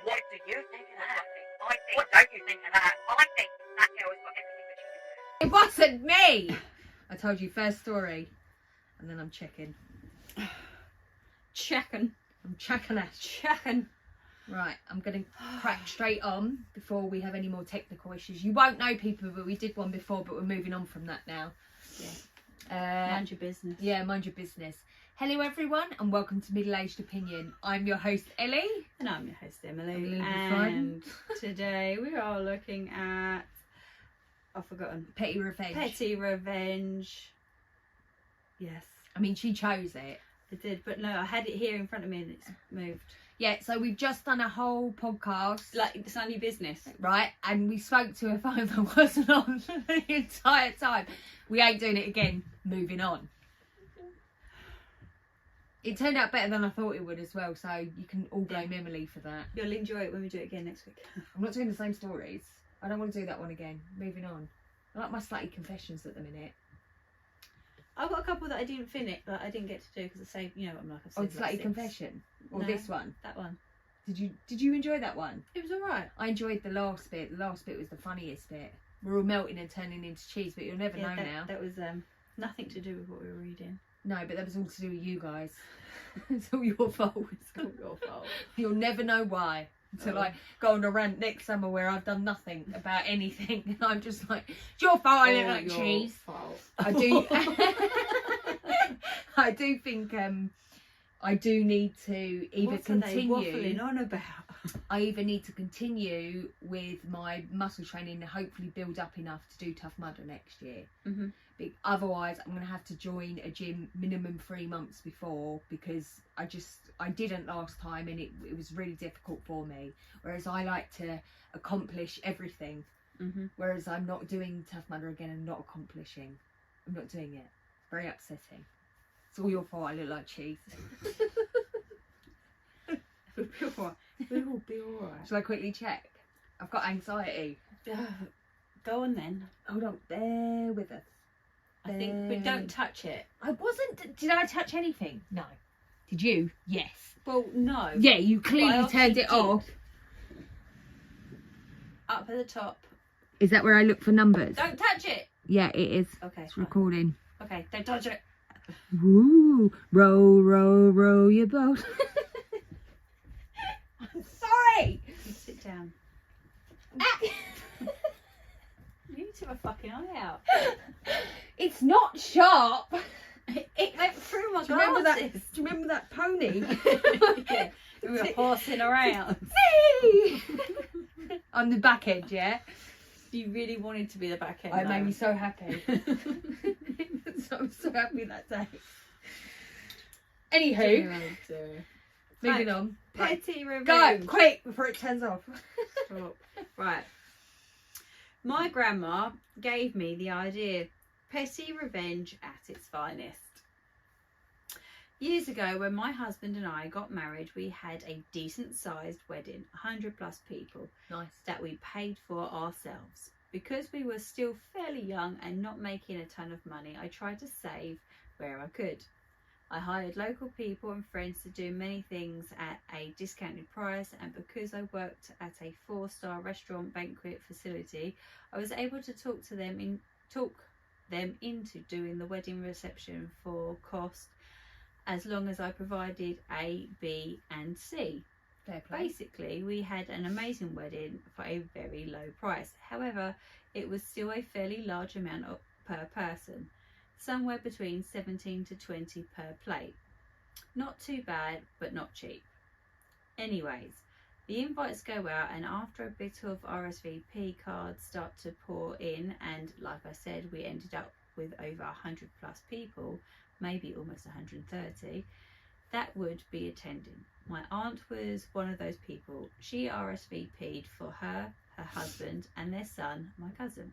What do you think of that? What don't you think of that? I think that girl's got everything that she deserves. It wasn't me. I told you first story, and then I'm checking. Checking. I'm checking it. Checking. Right, I'm going to crack straight on before we have any more technical issues. You won't know, people, but we did one before, but we're moving on from that now. Yeah. Mind your business. Yeah, mind your business. Hello, everyone, and welcome to Middle Aged Opinion. I'm your host, Ellie. And I'm your host, Emily. I'm Lily And today we are looking at... I've forgotten. Petty Revenge. Petty Revenge. Yes. I mean, she chose it. I did, but no, I had it here in front of me and it's moved. Yeah, so we've just done a whole podcast. Like, it's none of your business. Right, and we spoke to a phone that wasn't on the entire time. We ain't doing it again. Moving on. It turned out better than I thought it would as well, so you can all blame Emily for that. You'll enjoy it when we do it again next week. I'm not doing the same stories. I don't want to do that one again. Moving on. I like my Slutty Confessions at the minute. I've got a couple that I didn't finish, that I didn't get to do because I saved, you know, I'm like, I've Oh, saved like Slutty 6. Confession? Or No. this one? That one. Did you enjoy that one? It was alright. I enjoyed the last bit. The last bit was the funniest bit. We're all melting and turning into cheese, but you'll never know now. That was nothing to do with what we were reading. No, but that was all to do with you guys. It's all your fault. It's all your fault. You'll never know why until I go on a rant next summer where I've done nothing about anything. And I'm just like, it's your fault I don't like cheese. Fault. I do. I do think I do need to either continue. What are they waffling on about? I either need to continue with my muscle training and hopefully build up enough to do Tough Mudder next year. Mm-hmm. But otherwise, I'm going to have to join a gym minimum 3 months before, because I didn't last time and it was really difficult for me. Whereas I like to accomplish everything. Mm-hmm. Whereas I'm not doing Tough Mudder again and not accomplishing. I'm not doing it. It's very upsetting. It's all your fault I look like cheese. We will be alright. Shall I quickly check? I've got anxiety. Go on then. Hold on, bear with us. I think, but don't touch it. I wasn't. Did I touch anything? No. Did you? Yes. Well, no. Yeah, you But I clearly obviously turned it did. off. Up at the top. Is that where I look for numbers? Don't touch it. Yeah, it is. Okay. It's recording. Okay, don't touch it. Woo! Row, row, row your boat. I'm sorry. Sit down. You need to have a fucking eye out. It's not sharp. It went through my Do you remember that? glasses. Do you remember that pony? Yeah, we were horsing around. See? I'm the back end, yeah. You really wanted to be the back end. It made me so happy. So I'm so happy that day. Anywho, moving on. Petty Revenge. Go quick before it turns off. Stop. Right. My grandma gave me the idea. Petty revenge at its finest. Years ago, when my husband and I got married, we had a decent sized wedding, 100 plus people. Nice. That we paid for ourselves. Because we were still fairly young and not making a ton of money, I tried to save where I could. I hired local people and friends to do many things at a discounted price, and because I worked at a 4-star restaurant banquet facility, I was able to talk them into doing the wedding reception for cost, as long as I provided A, B and C. Fair play. Basically, we had an amazing wedding for a very low price. However, it was still a fairly large amount per person, somewhere between 17 to 20 per plate. Not too bad, but not cheap. Anyways, the invites go out, and after a bit of RSVP cards start to pour in, and like I said, we ended up with over 100 plus people, maybe almost 130, that would be attending. My aunt was one of those people. She RSVP'd for her husband and their son, my cousin.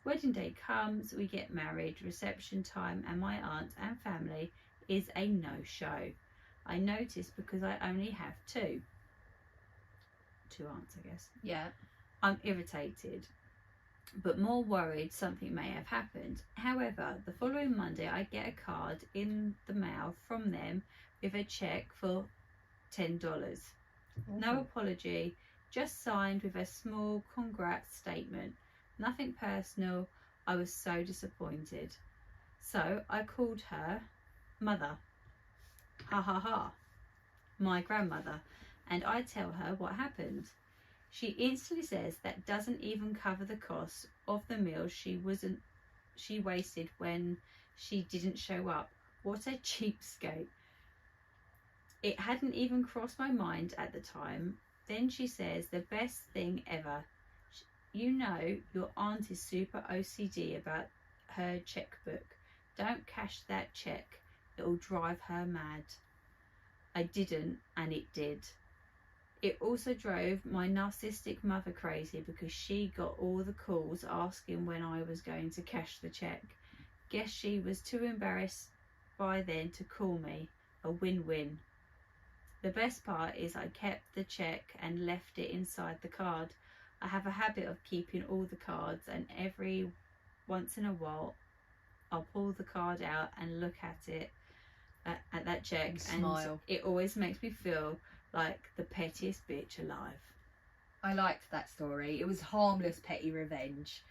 Wedding day comes, we get married, reception time, and my aunt and family is a no-show. I noticed because I only have two aunts, I guess. Yeah. I'm irritated, but more worried something may have happened. However, the following Monday I get a card in the mail from them with a check for $10. No apology, just signed with a small congrats statement. Nothing personal. I was so disappointed. So I called her Mother. Ha ha ha. My grandmother. And I tell her what happened. She instantly says that doesn't even cover the cost of the meal she wasted when she didn't show up. What a cheapskate. It hadn't even crossed my mind at the time. Then she says the best thing ever. You know your aunt is super OCD about her checkbook. Don't cash that check. It'll drive her mad. I didn't, and it did. It also drove my narcissistic mother crazy because she got all the calls asking when I was going to cash the check. Guess she was too embarrassed by then to call me. A win-win. The best part is I kept the check and left it inside the card. I have a habit of keeping all the cards, and every once in a while I'll pull the card out and look at it, at that check, And smile. it always makes me feel like the pettiest bitch alive. I liked that story. It was harmless petty revenge,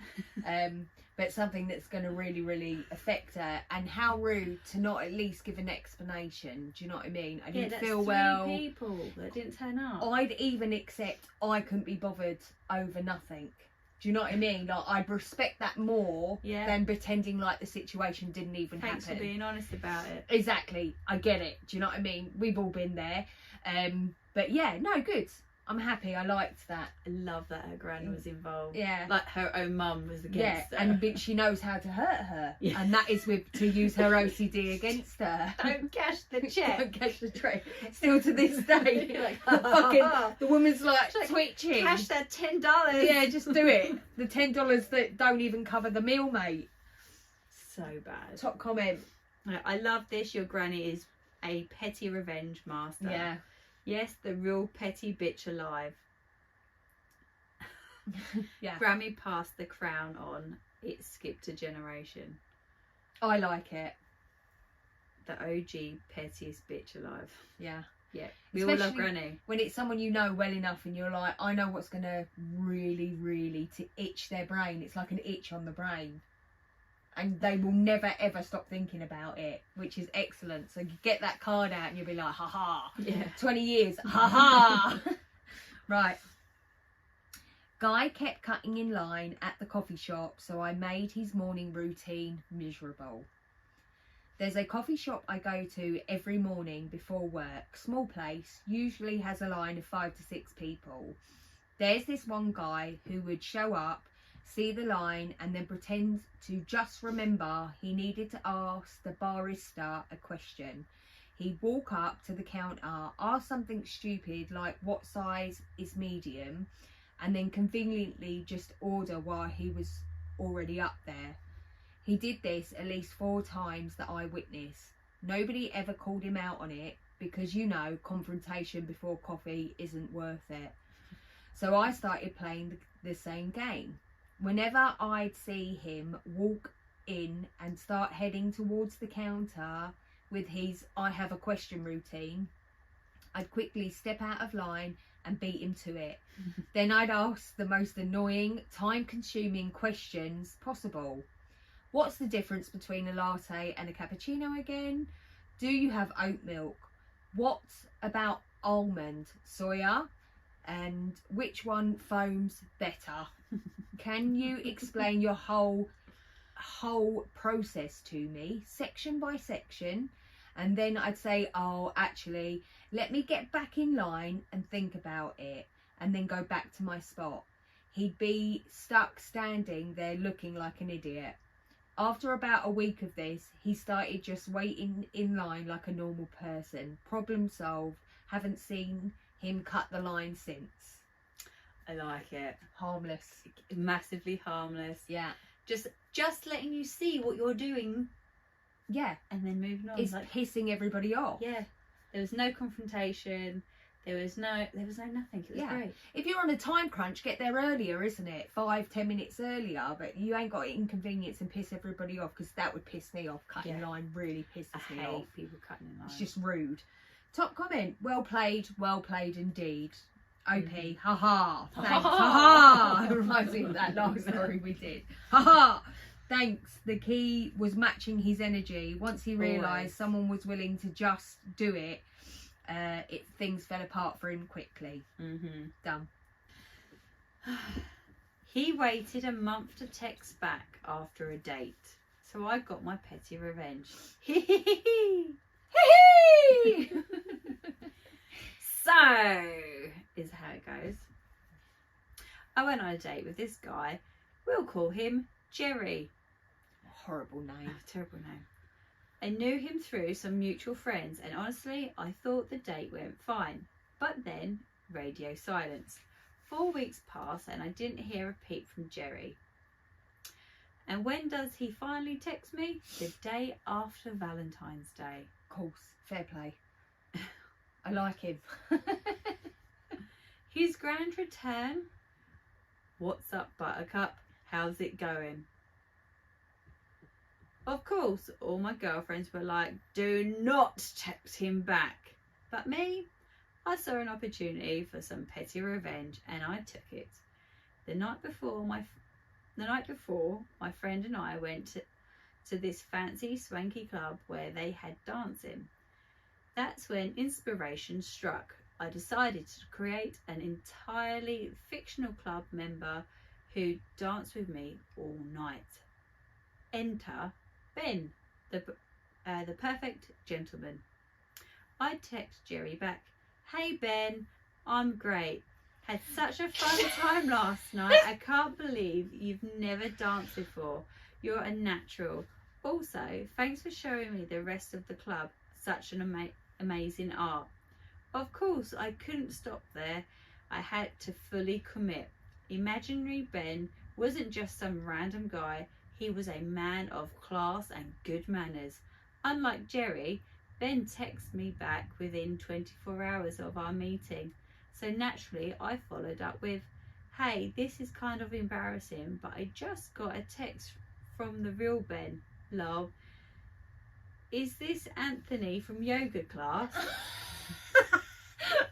but something that's going to really, really affect her. And how rude to not at least give an explanation. Do you know what I mean? I didn't that's feel three well. people that didn't turn up. I'd even accept I couldn't be bothered over nothing. Do you know what I mean? Like, I'd respect that more Yeah. than pretending like the situation didn't even Thanks happen. for being honest about it. Exactly. I get it. Do you know what I mean? We've all been there. But yeah, no, good. I'm happy. I liked that. I love that her gran was involved. Yeah. Like her own mum was Yeah, against her. and but she knows how to hurt her, Yeah. and that is to use her OCD against her. Don't cash the check. Don't catch the trick. Still to this day, Like, the woman's like She's like, twitching. cash that $10. Yeah, just do it. The $10 that don't even cover the meal, mate. So bad. Top comment. I love this. Your granny is a petty revenge master. Yeah. Yes, the real petty bitch alive. Yeah. Grammy passed the crown on. It skipped a generation. I like it. The OG pettiest bitch alive. Yeah. Yeah. We all love Especially Granny. when it's someone you know well enough and you're like, I know what's going to really, really to itch their brain. It's like an itch on the brain. And they will never, ever stop thinking about it, which is excellent. So you get that card out and you'll be like, ha-ha. Yeah. 20 years, ha-ha. Right. Guy kept cutting in line at the coffee shop, so I made his morning routine miserable. There's a coffee shop I go to every morning before work. Small place, usually has a line of 5 to 6 people. There's this one guy who would show up, see the line, and then pretend to just remember he needed to ask the barista a question. He'd walk up to the counter, ask something stupid like what size is medium, and then conveniently just order while he was already up there. He did this at least 4 times that I witnessed. Nobody ever called him out on it because, you know, confrontation before coffee isn't worth it. So I started playing the same game. Whenever I'd see him walk in and start heading towards the counter with his I have a question routine, I'd quickly step out of line and beat him to it. Then I'd ask the most annoying, time-consuming questions possible. What's the difference between a latte and a cappuccino again? Do you have oat milk? What about almond, soya? And which one foams better? Can you explain your whole process to me, section by section? And then I'd say, oh, actually, let me get back in line and think about it, and then go back to my spot. He'd be stuck standing there looking like an idiot. After about a week of this, he started just waiting in line like a normal person. Problem solved. Haven't seen him cut the line since. I like it. Harmless. Massively harmless. Yeah. Just letting you see what you're doing Yeah. and then moving on. It's pissing everybody off. Yeah. There was no confrontation. There was no nothing. It was great. If you're on a time crunch, get there earlier, isn't it? 5-10 minutes earlier, but you ain't got to inconvenience and piss everybody off, because that would piss me off. Cutting Yeah. line really pisses I me hate off. people cutting in line. It's just rude. Top comment. Well played indeed. OP. Mhm. Haha. Thanks. Haha. Reminds me of that last story we did. Haha. Thanks. The key was matching his energy. Once he realised Always. someone was willing to just do it, things fell apart for him quickly. Mm-hmm. Done. He waited a month to text back after a date, so I got my petty revenge. So is how it goes. I went on a date with this guy. We'll call him Jerry. Horrible name. Oh, terrible name. I knew him through some mutual friends, and honestly, I thought the date went fine. But then, radio silence. 4 weeks passed, and I didn't hear a peep from Jerry. And when does he finally text me? The day after Valentine's Day. Of course. Fair play. I like him. His grand return. What's up, Buttercup? How's it going? Of course, all my girlfriends were like, do not text him back. But me, I saw an opportunity for some petty revenge and I took it. The night before, my friend and I went to this fancy swanky club where they had dancing. That's when inspiration struck. I decided to create an entirely fictional club member who danced with me all night. Enter Ben, the perfect gentleman. I text Jerry back, hey Ben, I'm great. Had such a fun time last night. I can't believe you've never danced before. You're a natural. Also, thanks for showing me the rest of the club. Such an amazing art. Of course, I couldn't stop there. I had to fully commit. Imaginary Ben wasn't just some random guy. He was a man of class and good manners. Unlike Jerry, Ben texted me back within 24 hours of our meeting. So naturally, I followed up with, hey, this is kind of embarrassing, but I just got a text from the real Ben. Lol. Is this Anthony from yoga class?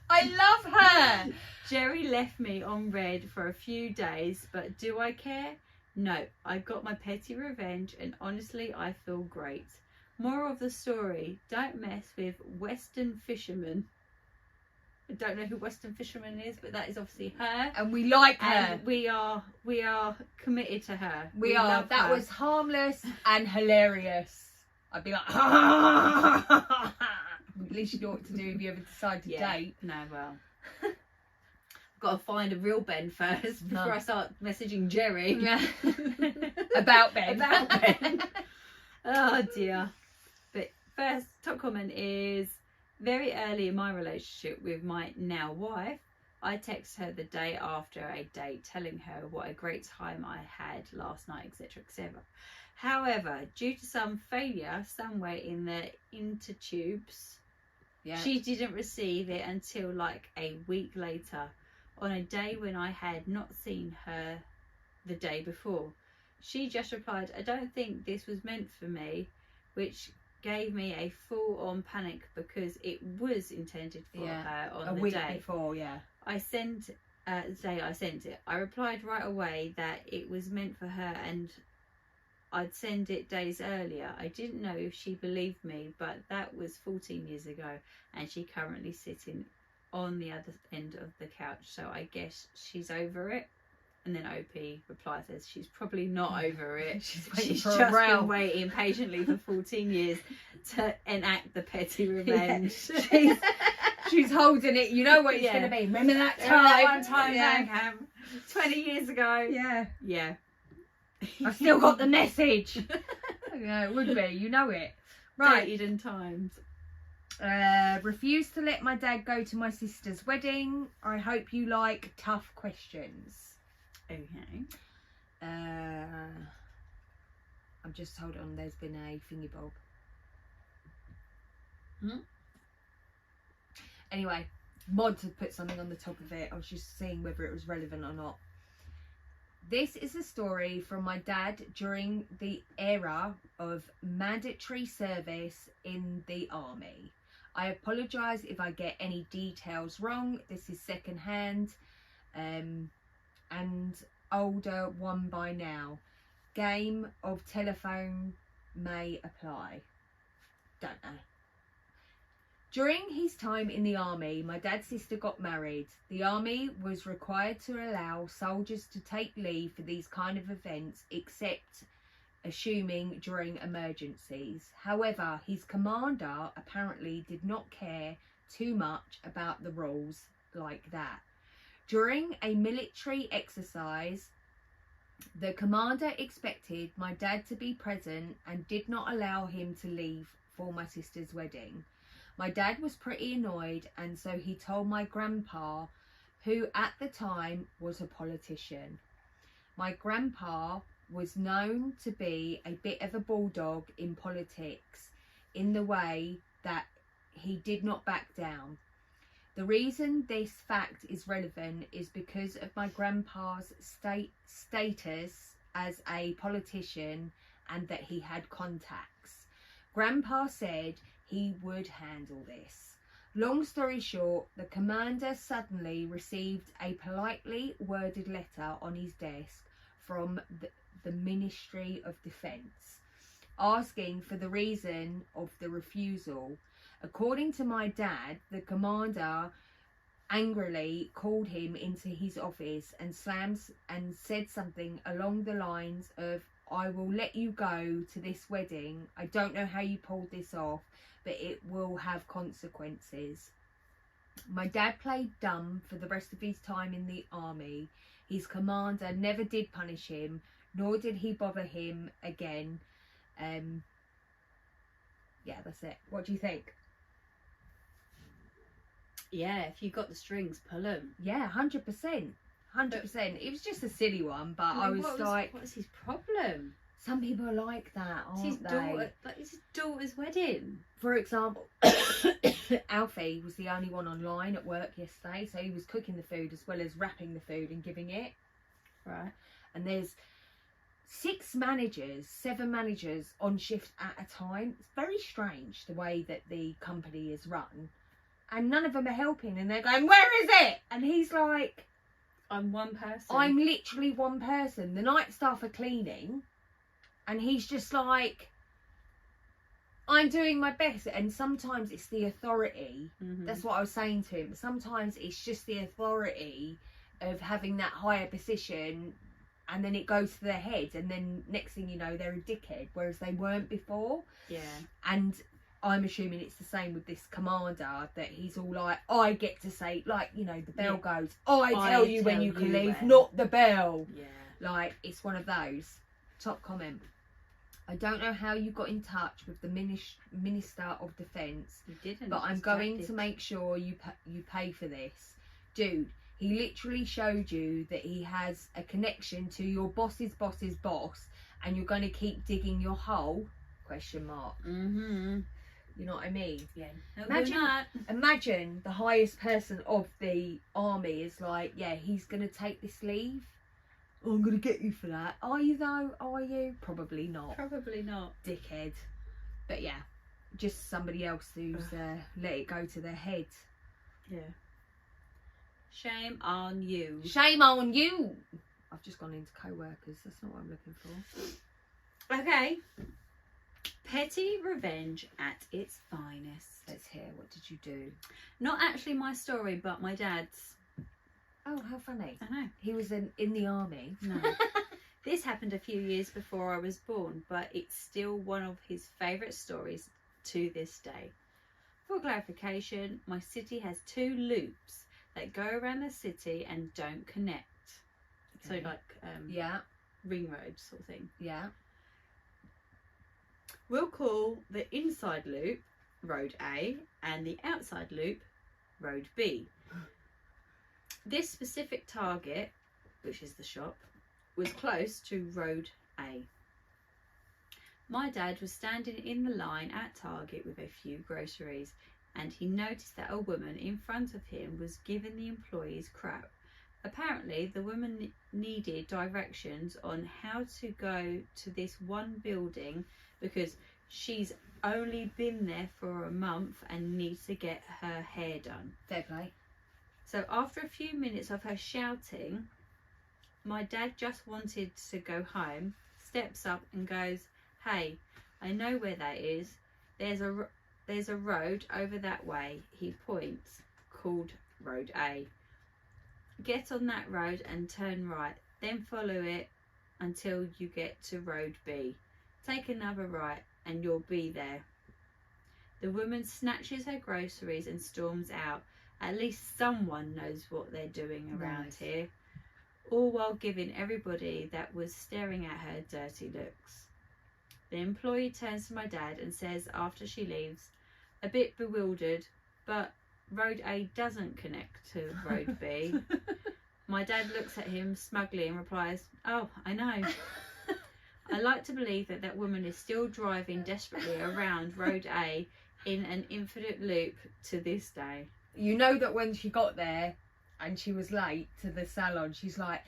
I love her. Jerry left me on red for a few days, but do I care? No, I got my petty revenge and honestly I feel great. Moral of the story, don't mess with Western Fisherman. I don't know who Western Fisherman is, but that is obviously her. And we like her. And we are committed to her. We are. love That her. was harmless and hilarious. I'd be like, at least you know what to do if you ever decide to date. No, well. Got to find a real Ben first before I start messaging Jerry. Yeah. About Ben. About Ben. Oh dear. But first, top comment is, very early in my relationship with my now wife, I text her the day after a date telling her what a great time I had last night, etc, etc. However, due to some failure somewhere in the intertubes, she didn't receive it until like a week later, on a day when I had not seen her the day before. She just replied, I don't think this was meant for me, which gave me a full-on panic because it was intended for her on a the week day. before, I sent the day I sent it. I replied right away that it was meant for her and I'd send it days earlier. I didn't know if she believed me, but that was 14 years ago and she's currently sitting on the other end of the couch, so I guess she's over it. And then OP replies, says she's probably not over it. She's for a just row. been waiting patiently for 14 years to enact the petty revenge. She's holding it. You know what it's going to be. Remember that time? One time, Langham, 20 years ago. Yeah. Yeah. I've still got the message. Yeah, it would be. You know it. Right. Dated in times. Refused to let my dad go to my sister's wedding. I hope you like tough questions. Okay. I'm just, hold on, there's been a thingy bob. Anyway, Mod had put something on the top of it. I was just seeing whether it was relevant or not. This is a story from my dad during the era of mandatory service in the army. I apologise if I get any details wrong. This is second hand and older one by now. Game of telephone may apply. Don't know. During his time in the army, my dad's sister got married. The army was required to allow soldiers to take leave for these kind of events, except assuming during emergencies. However, his commander apparently did not care too much about the rules like that. During a military exercise, the commander expected my dad to be present and did not allow him to leave for my sister's wedding. My dad was pretty annoyed, and so he told my grandpa, who at the time was a politician. My grandpa was known to be a bit of a bulldog in politics, in the way that he did not back down. The reason this fact is relevant is because of my grandpa's status as a politician and that he had contacts. Grandpa said he would handle this. Long story short, the commander suddenly received a politely worded letter on his desk from the Ministry of Defence, asking for the reason of the refusal. According to my dad, the commander angrily called him into his office and said something along the lines of, "I will let you go to this wedding. I don't know how you pulled this off, but it will have consequences." My dad played dumb for the rest of his time in the army. His commander never did punish him, nor did he bother him again. Yeah, that's it. What do you think? Yeah, if you got the strings, pull them. Yeah, 100%. 100%. It was just a silly one, but I was like... What's his problem? Some people are like that, aren't It's his they? daughter, it's his daughter's wedding. For example, Alfie was the only one online at work yesterday, so he was cooking the food as well as wrapping the food and giving it. Right. And there's 7 managers on shift at a time. It's very strange the way that the company is run. And none of them are helping, and they're going, "Where is it?" And he's like, I'm one person. "I'm literally one person." The night staff are cleaning, and he's just like, "I'm doing my best." And sometimes it's the authority. Mm-hmm. That's what I was saying to him. Sometimes it's just the authority of having that higher position, and then it goes to their head, and then next thing you know, they're a dickhead, whereas they weren't before. Yeah. And I'm assuming it's the same with this commander, that he's all like, "I get to say," like, you know, the bell goes, I tell you when you can leave, when. not the bell. Yeah. Like, it's one of those. Top comment. I don't know how you got in touch with the Minister of Defence, You didn't. but I'm going to make sure you pay for this. Dude, he literally showed you that he has a connection to your boss's boss's boss, and you're going to keep digging your hole? Question mark. Mm-hmm. You know what I mean? Yeah. No, Imagine- Imagine the highest person of the army is like, "Yeah, he's going to take this leave. Oh, I'm going to get you for that." Are you though? Are you? Probably not. Probably not. Dickhead. But yeah, just somebody else who's let it go to their head. Yeah. Shame on you. Shame on you. I've just gone into co-workers. That's not what I'm looking for. Okay. Petty revenge at its finest. Let's hear. What did you do? Not actually my story, but my dad's. Oh, how funny. I know. He was in the army. No. This happened a few years before I was born, but it's still one of his favourite stories to this day. For clarification, my city has 2 loops that go around the city and don't connect. Okay. So like Yeah, ring road sort of thing. yeah. We'll call the inside loop Road A and the outside loop Road B. This specific target, which is the shop, was close to Road A. My dad was standing in the line at Target with a few groceries, and he noticed that a woman in front of him was giving the employees crap. Apparently, the woman needed directions on how to go to this one building because she's only been there for a month and needs to get her hair done. Fair play. So after a few minutes of her shouting, my dad just wanted to go home, steps up and goes, "Hey, I know where that is. There's a road over that way," he points, "called Road A. Get on that road and turn right, then follow it until you get to Road B. Take another right and you'll be there." The woman snatches her groceries and storms out. At least someone knows what they're doing around Nice. here. All while giving everybody that was staring at her dirty looks. The employee turns to my dad and says after she leaves, a bit bewildered, "But Road A doesn't connect to Road B." My dad looks at him smugly and replies, "Oh, I know." I like to believe that that woman is still driving desperately around Road A in an infinite loop to this day. You know that when she got there and she was late to the salon, she's like,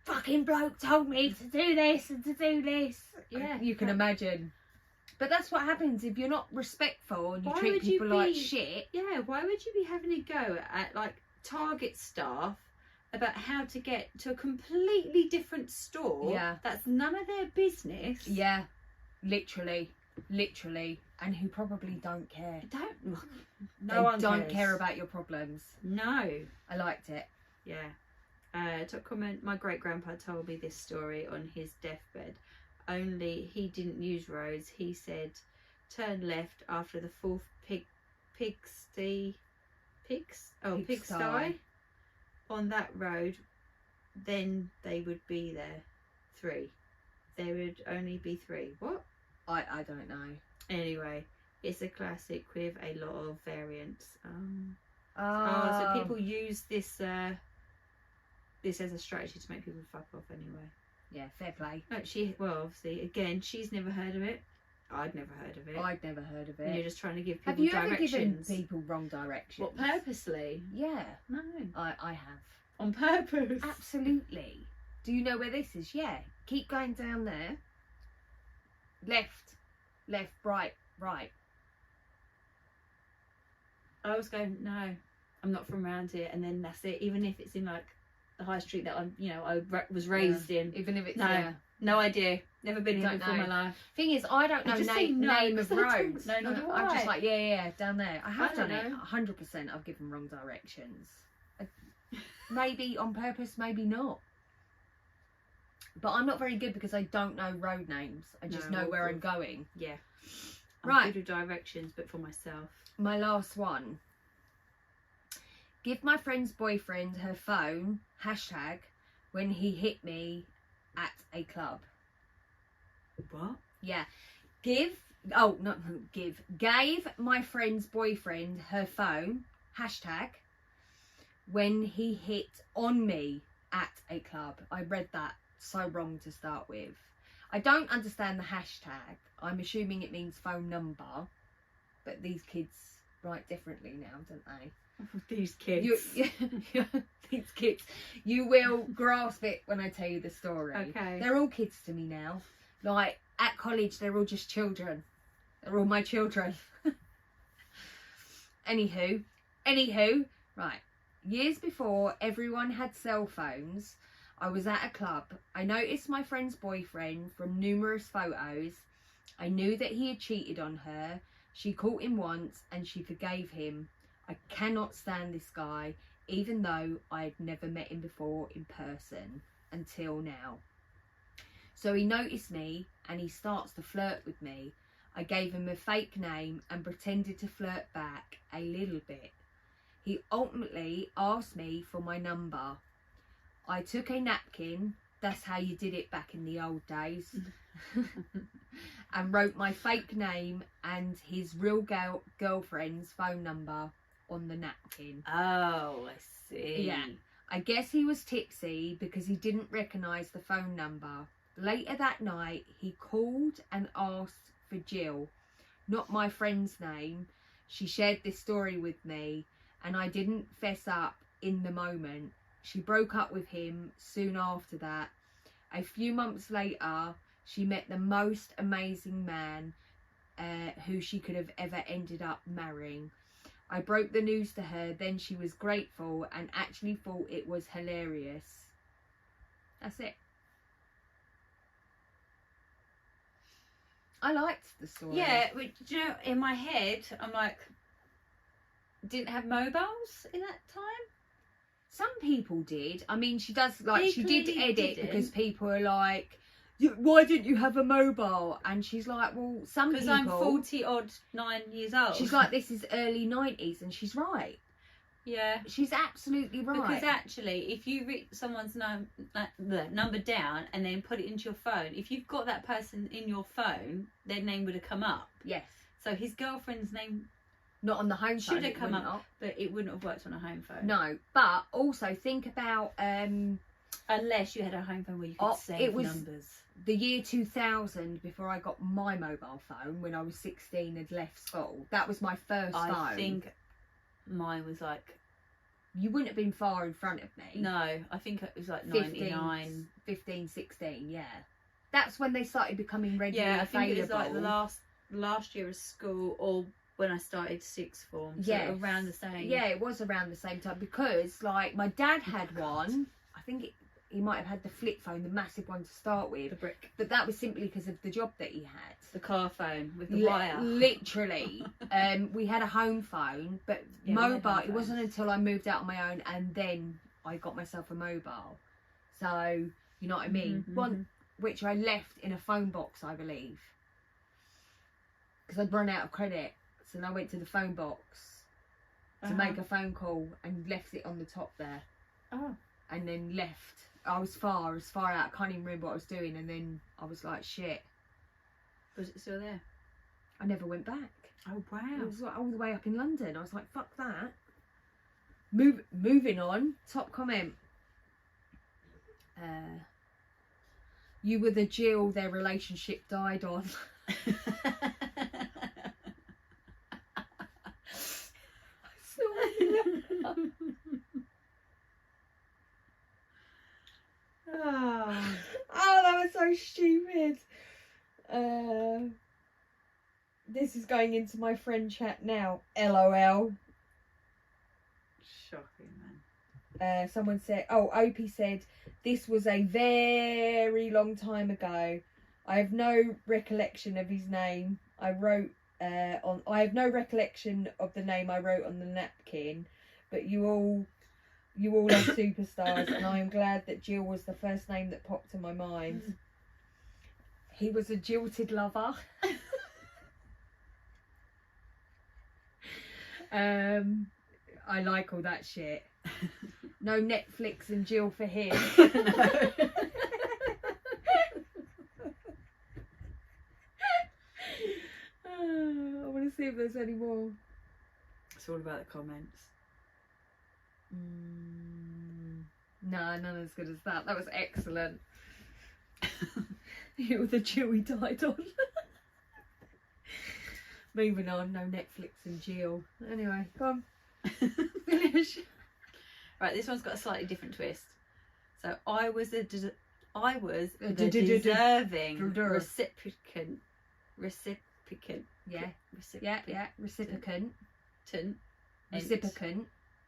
"Fucking bloke told me to do this and to do this." Yeah, You can imagine. But that's what happens if you're not respectful and you Why treat would you people like be- shit. Yeah, why would you be having a go at like Target staff about how to get to a completely different store? Yeah. That's none of their business. Yeah, literally, and who probably don't care. Don't. They No one don't cares. care about your problems. No. I liked it. Yeah. Top comment, my great grandpa told me this story on his deathbed. Only he didn't use roads. He said, turn left after the fourth pigsty on that road, then they would be there. 3. There would only be 3. What? I don't know. Anyway, it's a classic with a lot of variants. Oh, So people use this this as a strategy to make people fuck off anyway. yeah, fair play. Well, obviously, again, she's never heard of it. I'd never heard of it. I'd never heard of And you're it. just trying to give people Have you ever given directions. people wrong directions? What, purposely? Yeah, No. I have. On purpose? Absolutely. Do you know where this is? Yeah. Keep going down there. Left, right. I was going, no, I'm not from around here, and then that's it. Even if it's in like the high street that was raised in. Even if it's No. No idea. Never been here Don't before in know. my life. Thing is, I don't I know just say no, name of 'cause I don't roads. know, nor do I'm just I. like, yeah, down there. I have I done don't it. know. 100% I've given wrong directions. Maybe on purpose, maybe not. But I'm not very good because I don't know road names. I just No, know where awful. I'm going. Yeah. I'm Right. good with directions, but for myself. My last one. Give my friend's boyfriend her phone, hashtag, when he hit me at a club. What? Yeah. Gave my friend's boyfriend her phone, hashtag, when he hit on me at a club. I read that so wrong to start with. I don't understand the hashtag. I'm assuming it means phone number, but these kids write differently now, don't they? These kids. These kids. You will grasp it when I tell you the story. Okay. They're all kids to me now. Like, at college, they're all just children. They're all my children. Anywho, right. Years before everyone had cell phones, I was at a club. I noticed my friend's boyfriend from numerous photos. I knew that he had cheated on her. She caught him once and she forgave him. I cannot stand this guy, even though I had never met him before in person until now. So he noticed me and he starts to flirt with me. I gave him a fake name and pretended to flirt back a little bit. He ultimately asked me for my number. I took a napkin, that's how you did it back in the old days, and wrote my fake name and his real girlfriend's phone number on the napkin. Oh, I see. Yeah. I guess he was tipsy because he didn't recognise the phone number. Later that night, he called and asked for Jill, not my friend's name. She shared this story with me and I didn't fess up in the moment. She broke up with him soon after that. A few months later, she met the most amazing man who she could have ever ended up marrying. I broke the news to her, then she was grateful and actually thought it was hilarious. That's it. I liked the story. Yeah, but do you know, in my head, I'm like, didn't have mobiles in that time? Some people did. I mean, she did clearly edit didn't. because people are like, why didn't you have a mobile? And she's like, well, some people... Because I'm 40-odd 9 years old. She's like, this is early 90s, and she's right. Yeah. She's absolutely right. Because actually, if you read someone's the number down and then put it into your phone, if you've got that person in your phone, their name would have come up. Yes. So his girlfriend's name Not on the home phone. should have it come wouldn't up, but it wouldn't have worked on a home phone. No, but also think about Unless you had a home phone where you could save numbers. the year 2000, before I got my mobile phone, when I was 16 and left school. That was my first phone. I think mine was like... You wouldn't have been far in front of me. No, I think it was like 15, 99. 15, 16, yeah. That's when they started becoming readily Yeah, I available. think it was like the last year of school, or when I started sixth form. So Yes. around the same. Yeah, it was around the same time because, like, my dad had one. I think he might have had the flip phone, the massive one to start with. The brick. But that was simply because of the job that he had. The car phone with the wire. Literally. We had a home phone, but Yeah, we had mobile, home it wasn't phones. until I moved out on my own and then I got myself a mobile. So, you know what I mean? Mhm, One which I left in a phone box, I believe. Because I'd run out of credit. So then I went to the phone box to make a phone call and left it on the top there. Oh. And then left. I was far out. I can't even remember what I was doing. And then I was like, shit. Was it still there? I never went back. Oh, wow. It was like all the way up in London. I was like, fuck that. Moving on. Top comment. You were the Jill their relationship died on. Oh, that was so stupid. This is going into my friend chat now. LOL. Shocking, man. Someone said, Opie said, this was a very long time ago. I have no recollection of his name. I have no recollection of the name I wrote on the napkin, but you all are superstars, and I am glad that Jill was the first name that popped in my mind. He was a jilted lover. I like all that shit. No Netflix and Jill for him. I want to see if there's any more. It's all about the comments. No, none as good as that. That was excellent. It was the Jill he died on. Moving on, no Netflix and Jill. Anyway, go on. Finish. Right, this one's got a slightly different twist. So I was the deserving recipient. Yeah. Recipient. Recipient. Ent. Recipient.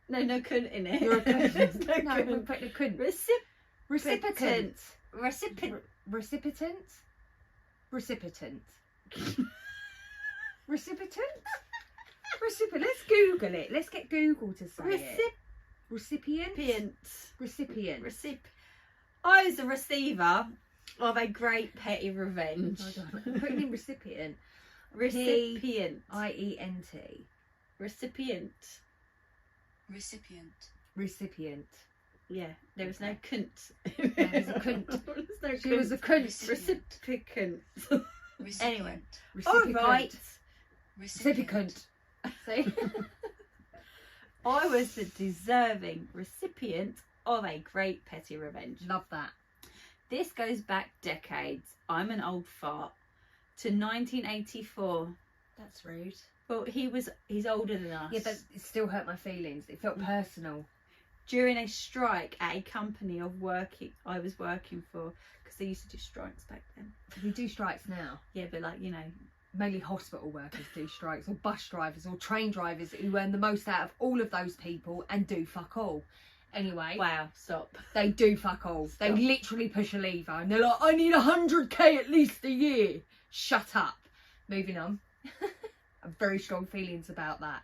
No cunt in it. You're a cunt. There's no No, cunt. we're putting a cunt. Recipient. Recipient. Recipient. Recipient. Recipient. Recipient. Let's Google it. Let's get Google to say it. Recipient. Recipient. I was a receiver of a great petty revenge. Hold on. I'm putting in recipient. Recipient. IENT. Recipient. Recipient. Yeah, there was no cunt. There was a cunt. There's no She was a cunt. Recipient. Anyway. Recipient. All right. Recipient. See? I was the deserving recipient of a great petty revenge. Love that. This goes back decades. I'm an old fart. To 1984. That's rude. Well, he's older than us. Yeah, but it still hurt my feelings. It felt personal. During a strike at a company I was working for, because they used to do strikes back then. We do strikes now. Yeah, but like, you know, mainly hospital workers do strikes, or bus drivers or train drivers who earn the most out of all of those people and do fuck all. Anyway, Wow, stop. they do fuck all. They Stop. literally push a lever and they're like, I need 100k at least a year. Shut up. Moving on. I have very strong feelings about that.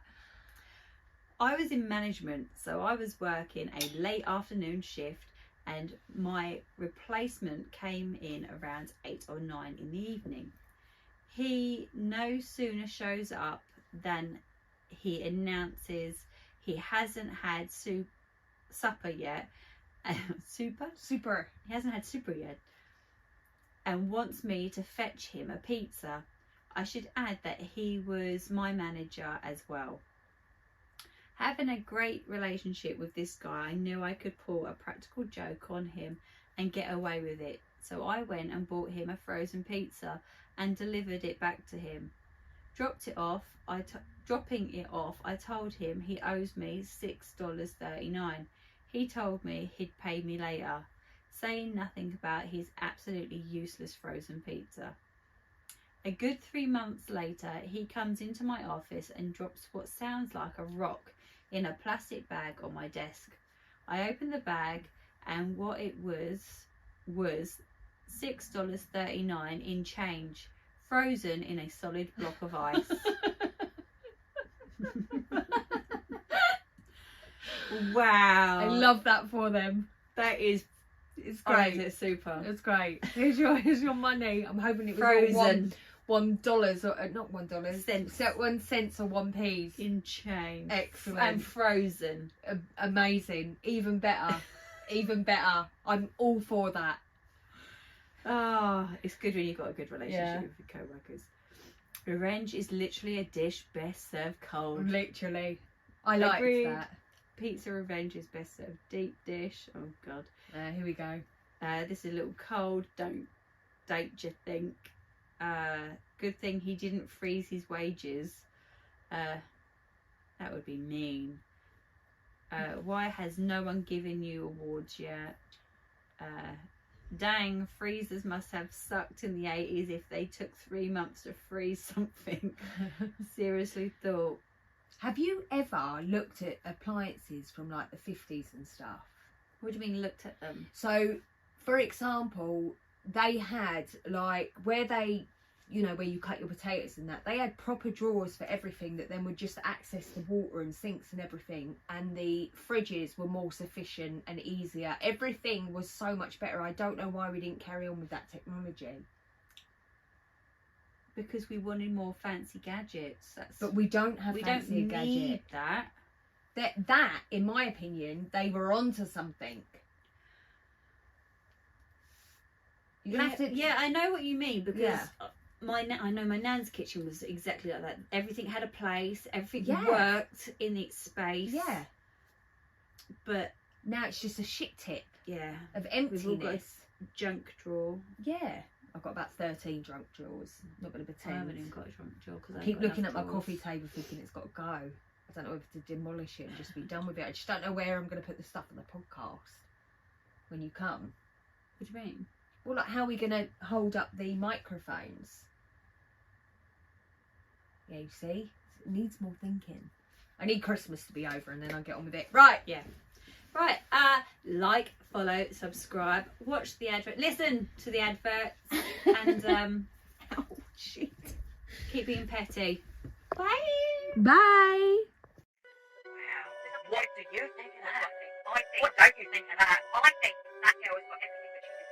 I was in management, so I was working a late afternoon shift, and my replacement came in around 8 or 9 in the evening. He no sooner shows up than he announces he hasn't had supper yet. Super. He hasn't had supper yet, and wants me to fetch him a pizza. I should add that he was my manager as well. Having a great relationship with this guy, I knew I could pull a practical joke on him and get away with it. So I went and bought him a frozen pizza and delivered it back to him. Dropping it off, I told him he owes me $6.39. He told me he'd pay me later, saying nothing about his absolutely useless frozen pizza. A good 3 months later, he comes into my office and drops what sounds like a rock in a plastic bag on my desk. I opened the bag, and what it was $6.39 in change, frozen in a solid block of ice. Wow. I love that for them. That is, It's great. great. It's super. It's great. Here's your money. I'm hoping it was Frozen. all $1 or not $1. Cents. So 1 cent or 1p. In change. Excellent. And frozen. Amazing. Even better. Even better. I'm all for that. Oh, it's good when you've got a good relationship Yeah. with your co-workers. Revenge is literally a dish best served cold. Literally. I liked Agreed. that. Pizza revenge is best served deep dish. Oh God. Here we go. This is a little cold. Don't date you think. Good thing he didn't freeze his wages. That would be mean. Why has no one given you awards yet? Dang, freezers must have sucked in the 80s if they took 3 months to freeze something. Seriously thought. Have you ever looked at appliances from like the 50s and stuff? What do you mean looked at them? So, for example, they had like where they, you know, where you cut your potatoes and that, they had proper drawers for everything that then would just access the water and sinks and everything. And the fridges were more sufficient and easier. Everything was so much better. I don't know why we didn't carry on with that technology. Because we wanted more fancy gadgets. But we don't have we don't fancy need gadgets. that. That, in my opinion, they were onto something. You have to. Yeah, I know what you mean, because Yeah. I know my nan's kitchen was exactly like that. Everything had a place, everything Yeah. worked in its space. Yeah. But Now it's just a shit tip yeah, of We've all got emptiness. junk drawer. Yeah. I've got about 13 drunk drawers. Not going to I haven't even pretend. got a junk drawer because I keep looking at my coffee table thinking it's got to go. I don't know whether to demolish it and just be done with it. I just don't know where I'm going to put the stuff on the podcast when you come. What do you mean? Well, like, how are we going to hold up the microphones? Yeah, you see? It needs more thinking. I need Christmas to be over and then I'll get on with it. Right. Yeah. Right. Like, follow, subscribe, watch the advert, listen to the adverts, and Oh, shit. keep being petty. Bye. Bye. Wow. What do you think of that? What don't you think of that? I think that girl has got everything that she's